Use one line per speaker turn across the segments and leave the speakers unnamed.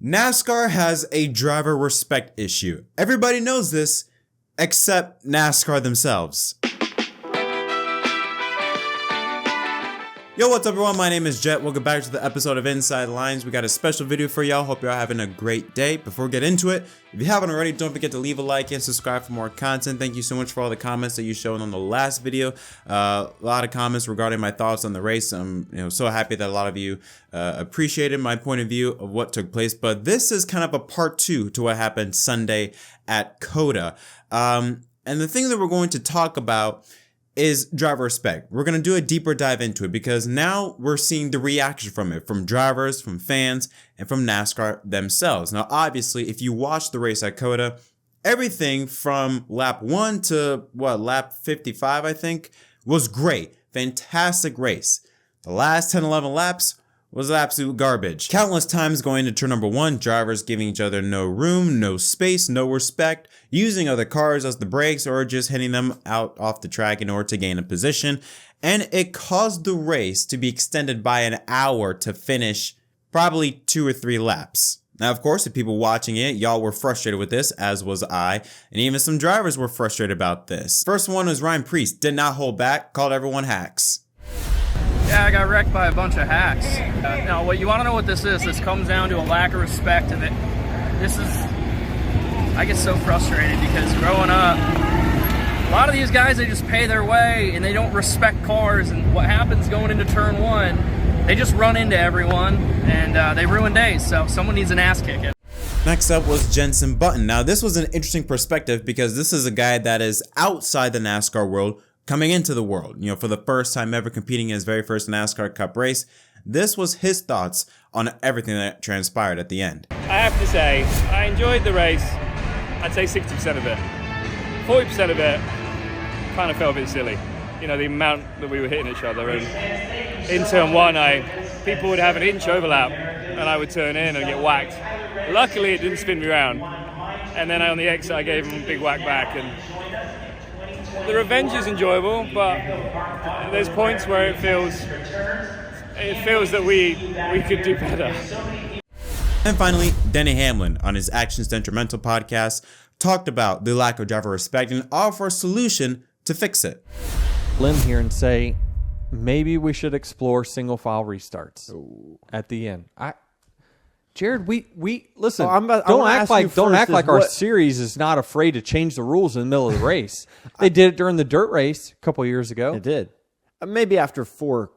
NASCAR has a driver respect issue. Everybody knows this, except NASCAR themselves. Yo, what's up everyone? My name is Jet. Welcome back to the episode of Inside Lines. We got a special video for y'all. Hope y'all having a great day. Before we get into it, if you haven't already, don't forget to leave a like and subscribe for more content. Thank you so much for all the comments that you showed on the last video. A lot of comments regarding my thoughts on the race. I'm so happy that a lot of you appreciated my point of view of what took place. But this is kind of a part 2 to what happened Sunday at COTA. And the thing that we're going to talk about is driver respect. We're going to do a deeper dive into it because now we're seeing the reaction from it, from drivers, from fans, and from NASCAR themselves. Now, obviously, if you watch the race at COTA, everything from lap 1 to lap 55, I think, was great. Fantastic race. The last 10, 11 laps was absolute garbage. Countless times going to turn number 1, drivers giving each other no room, no space, no respect, using other cars as the brakes, or just hitting them out off the track in order to gain a position. And it caused the race to be extended by an hour to finish probably 2 or 3 laps. Now, of course, the people watching it, y'all were frustrated with this, as was I, and even some drivers were frustrated about this. First one was Preece, did not hold back, called everyone hacks.
Yeah, I got wrecked by a bunch of hacks. Now, what you want to know what this is? This comes down to a lack of respect, and I get so frustrated because growing up, a lot of these guys, they just pay their way and they don't respect cars. And what happens going into turn 1, they just run into everyone and they ruin days. So someone needs an ass kicking.
Next up was Jenson Button. Now, this was an interesting perspective because this is a guy that is outside the NASCAR world, coming into the world, for the first time ever competing in his very first NASCAR Cup race. This was his thoughts on everything that transpired at the end.
I have to say, I enjoyed the race. I'd say 60% of it. 40% of it kind of felt a bit silly. The amount that we were hitting each other. And in turn 1, people would have an inch overlap and I would turn in and get whacked. Luckily, it didn't spin me around. And then on the exit, I gave him a big whack back. And the revenge is enjoyable, but there's points where it feels that we could do better.
And finally, Denny Hamlin on his Actions Detrimental podcast talked about the lack of driver respect and offer a solution to fix it.
Limb here and say maybe we should explore single file restarts at the end. Jared, we listen. Don't act like our series is not afraid to change the rules in the middle of the race. They did it during the dirt race a couple years ago.
They did. Maybe after 4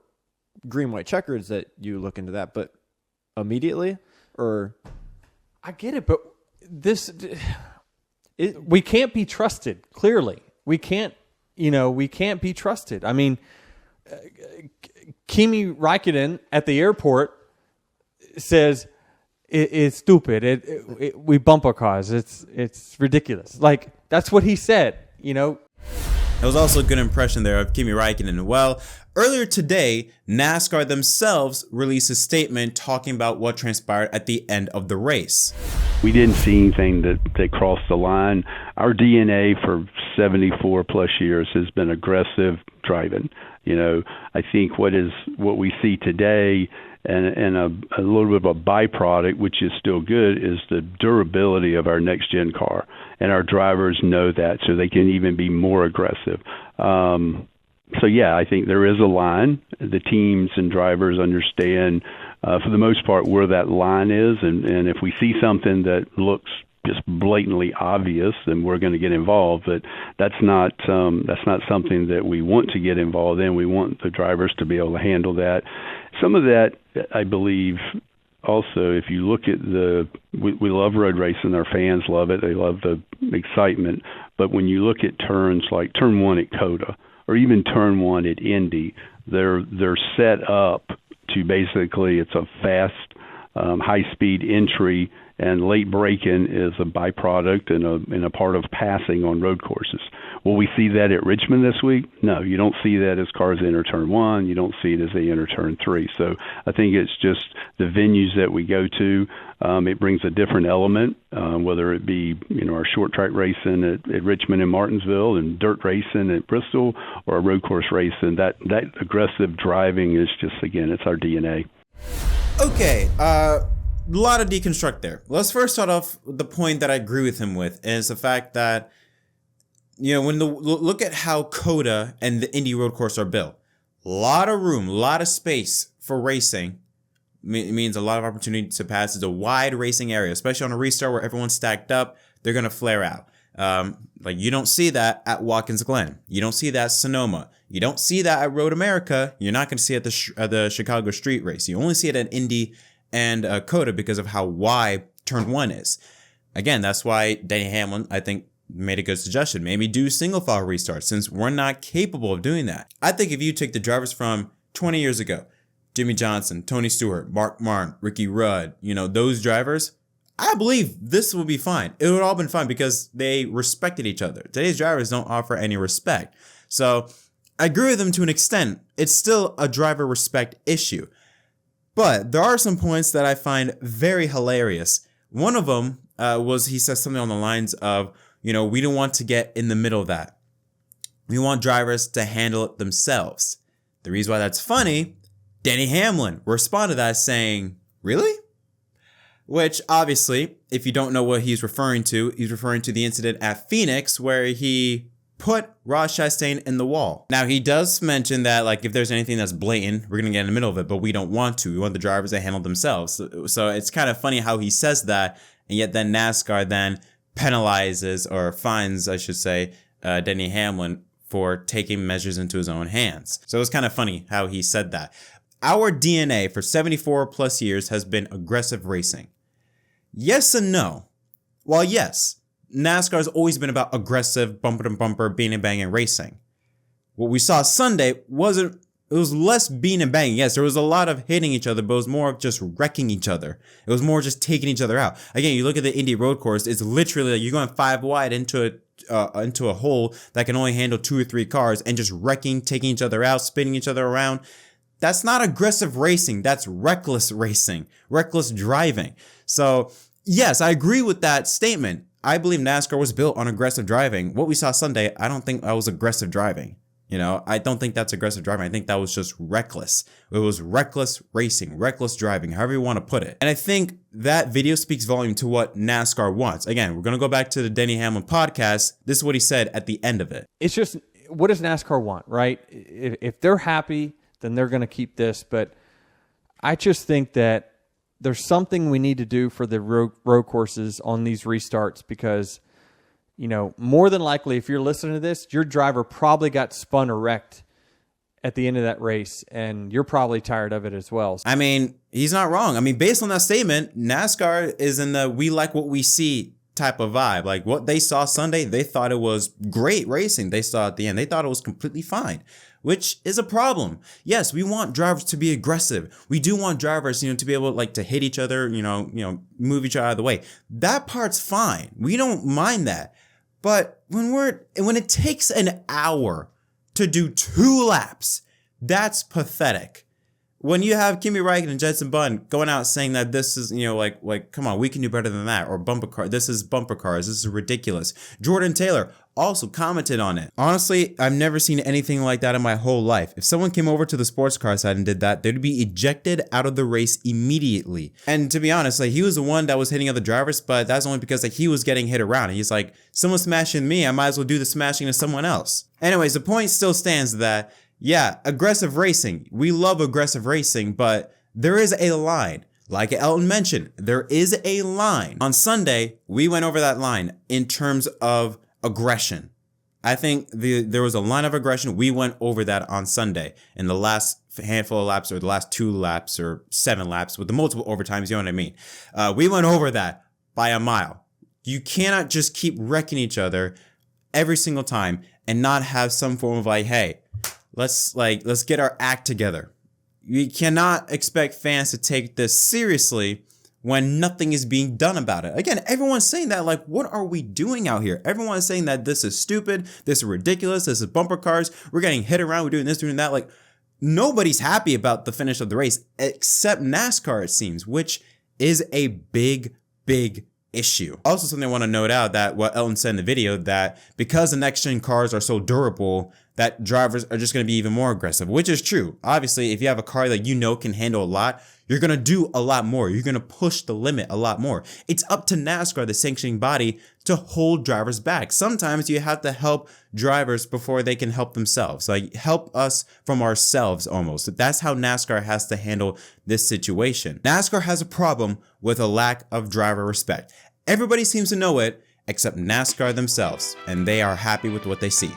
green white checkers that you look into that, but immediately or
I get it, but we can't be trusted. Clearly, we can't. We can't be trusted. I mean, Kimi Räikkönen at the airport says it's stupid. We bumper cars. It's ridiculous. Like that's what he said.
There was also a good impression there of Kimi Räikkönen. Well, earlier today, NASCAR themselves released a statement talking about what transpired at the end of the race.
We didn't see anything that crossed the line. Our DNA for 74 plus years has been aggressive driving. I think what we see today and a little bit of a byproduct, which is still good, is the durability of our next gen car. And our drivers know that, so they can even be more aggressive. So yeah, I think there is a line. The teams and drivers understand, for the most part, where that line is. And if we see something that looks just blatantly obvious, then we're going to get involved. But that's not something that we want to get involved in. We want the drivers to be able to handle that. Some of that, I believe, also, if you look at we love road racing. Our fans love it. They love the excitement. But when you look at turns like turn 1 at COTA or even turn 1 at Indy, they're set up to basically, it's a fast, high-speed entry, and late braking is a byproduct and a part of passing on road courses. Will we see that at Richmond this week? No, you don't see that as cars enter turn 1. You don't see it as they enter turn 3. So I think it's just the venues that we go to. It brings a different element, whether it be our short track racing at Richmond and Martinsville, and dirt racing at Bristol, or a road course racing. That aggressive driving is just, again, it's our DNA.
Okay, a lot of deconstruct there. Let's first start off with the point that I agree with him with, is the fact that, when look at how COTA and the Indy road course are built. A lot of room, a lot of space for racing. It means a lot of opportunity to pass. It's a wide racing area, especially on a restart where everyone's stacked up. They're going to flare out. Like you don't see that at Watkins Glen. You don't see that at Sonoma. You don't see that at Road America. You're not going to see it at the Chicago Street Race. You only see it at Indy and COTA because of how wide turn 1 is. Again, that's why Denny Hamlin, I think, made a good suggestion. Maybe do single file restarts since we're not capable of doing that. I think if you take the drivers from 20 years ago, Jimmy Johnson, Tony Stewart, Mark Martin, Ricky Rudd, those drivers, I believe this will be fine. It would all been fine because they respected each other. Today's drivers don't offer any respect. So I agree with them to an extent. It's still a driver respect issue. But there are some points that I find very hilarious. One of them was he says something on the lines of, we don't want to get in the middle of that. We want drivers to handle it themselves. The reason why that's funny, Denny Hamlin responded to that saying, really? Which obviously, if you don't know what he's referring to the incident at Phoenix where he put Ross Chastain in the wall. Now, he does mention that if there's anything that's blatant, we're going to get in the middle of it, but we don't want to. We want the drivers to handle themselves. So it's kind of funny how he says that, and yet then NASCAR then penalizes or fines, I should say, Denny Hamlin for taking measures into his own hands. So it's kind of funny how he said that. Our DNA for 74 plus years has been aggressive racing. Yes and no. While yes, NASCAR has always been about aggressive bumper to bumper, being and banging racing. What we saw Sunday it was less being and banging. Yes, there was a lot of hitting each other, but it was more of just wrecking each other. It was more just taking each other out. Again, you look at the Indy road course, it's literally you're going 5 wide into a hole that can only handle 2 or 3 cars and just wrecking, taking each other out, spinning each other around. That's not aggressive racing. That's reckless racing, reckless driving. So yes, I agree with that statement. I believe NASCAR was built on aggressive driving. What we saw Sunday, I don't think that was aggressive driving. I don't think that's aggressive driving. I think that was just reckless. It was reckless racing, reckless driving, however you want to put it. And I think that video speaks volume to what NASCAR wants. Again, we're going to go back to the Denny Hamlin podcast. This is what he said at the end of it.
It's just, what does NASCAR want, right? If they're happy, then they're going to keep this. But I just think that there's something we need to do for the road courses on these restarts because, more than likely, if you're listening to this, your driver probably got spun or wrecked at the end of that race, and you're probably tired of it as well.
I mean, he's not wrong. I mean, based on that statement, NASCAR is in the we like what we see type of vibe. Like what they saw Sunday, they thought it was great racing. They saw at the end, they thought it was completely fine, which is a problem. Yes, we want drivers to be aggressive. We do want drivers, to be able to hit each other, move each other out of the way. That part's fine. We don't mind that. But when it takes an hour to do 2 laps, that's pathetic. When you have Kimi Räikkönen and Jenson Button going out saying that this is, come on, we can do better than that, or bumper car, this is bumper cars, this is ridiculous. Jordan Taylor also commented on it. Honestly, I've never seen anything like that in my whole life. If someone came over to the sports car side and did that, they'd be ejected out of the race immediately. And to be honest, he was the one that was hitting other drivers, but that's only because he was getting hit around. And he's like, someone's smashing me, I might as well do the smashing to someone else. Anyways, the point still stands that yeah, aggressive racing. We love aggressive racing, but there is a line. Like Elton mentioned, there is a line. On Sunday, we went over that line in terms of aggression. I think there was a line of aggression. We went over that on Sunday in the last handful of laps, or the last 2 laps or 7 laps with the multiple overtimes. You know what I mean? We went over that by a mile. You cannot just keep wrecking each other every single time and not have some form of hey, let's get our act together. You cannot expect fans to take this seriously when nothing is being done about it. Again, everyone's saying that, what are we doing out here? Everyone's saying that this is stupid, this is ridiculous, this is bumper cars, we're getting hit around, we're doing this, doing that. Nobody's happy about the finish of the race except NASCAR, it seems, which is a big, big issue. Also, something I want to note out that what Elton said in the video, that because the next gen cars are so durable, that drivers are just going to be even more aggressive, which is true. Obviously, if you have a car that can handle a lot, you're going to do a lot more. You're going to push the limit a lot more. It's up to NASCAR, the sanctioning body, to hold drivers back. Sometimes you have to help drivers before they can help themselves. Like, help us from ourselves almost. That's how NASCAR has to handle this situation. NASCAR has a problem with a lack of driver respect. Everybody seems to know it except NASCAR themselves, and they are happy with what they see.